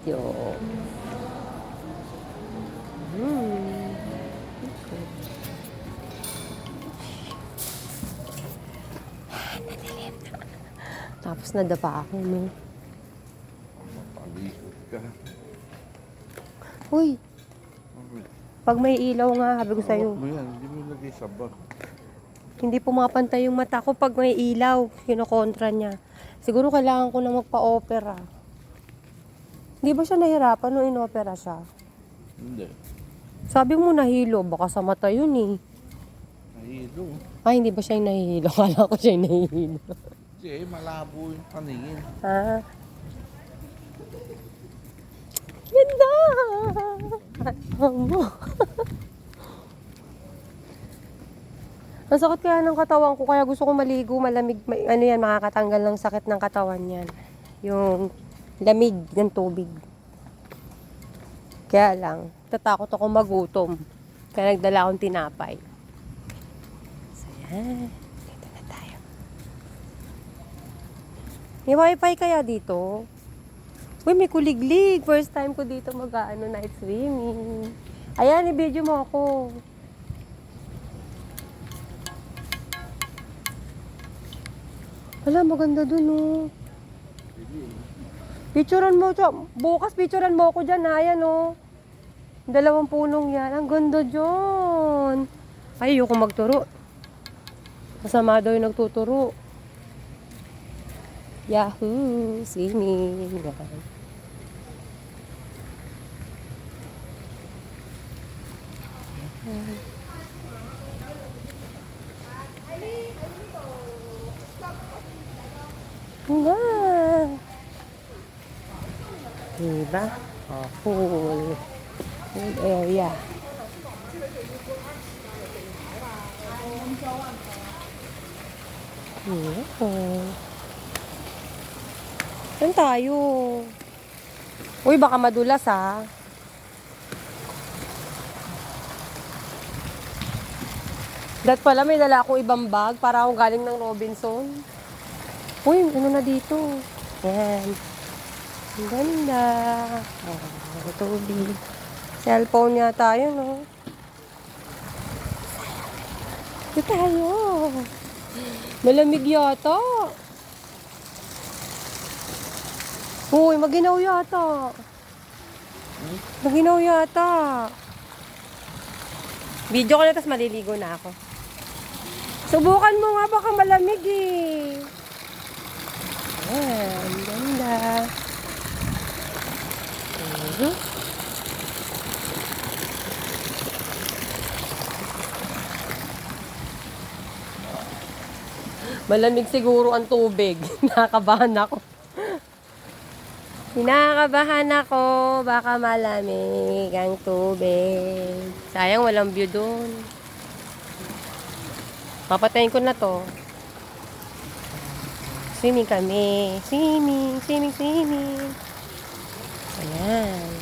Yo. Hmm. Tapos nadapa ako, no? Palikot ka. Uy, pag may ilaw nga, sabi ko sa'yo, Hawak mo yan, hindi mo lagay sa bag. hindi pumapantay yung mata ko pag may ilaw. Kinokontra niya. Siguro kailangan ko na magpa-opera. Hindi ba siya nahirapan nung inopera siya? Hindi. Sabi mo nahilo, baka sa mata yun eh. Nahilo. Ay, hindi ba siya yung nahihilo? Kala ko siya yung nahihilo. Kasi malabo yung paningin. Ah. Ganda! Ano? Ang sakit kaya ng katawan ko, kaya gusto ko maligo, malamig, ano yan, makakatanggal ng sakit ng katawan yan. Yung lamig ng tubig. Kaya lang, tatakot ako magutom. Kaya nagdala akong tinapay. So yan, dito na tayo. May wifi kaya dito? Uy, may kuliglig. First time ko dito night swimming. Ayan, i-video mo ako. Wala, maganda dun, oh. Picturean mo, bukas picturean mo ako dyan, ha? Ayan, oh. 2 punong yan. Ang ganda dyan. Ay, ayoko magturo. Masama daw yung nagtuturo. Yahoo! Swimming. Nga! Diba? Oh, pool. Pool area. Yeah. Saan tayo? Uy, baka madulas, ha? Dat pala, may dala akong ibang bag para akong galing ng Robinson. Uy, ano na dito? Yan. Ang ganda. Oh, tubig. Cellphone yata yun, no? Ito tayo. Malamig yata. Uy, maginaw yata. Maginaw yata. Video ko na, tapos maliligo na ako. Subukan mo nga, baka malamig eh. Ayan, ganda. Malamig siguro ang tubig. Nakakabahan ako. Kinakabahan ako, baka malamig ang tubig. Sayang walang view doon. Papatayin ko na to. Swimming kami. Swimming, swimming, swimming. Ayan.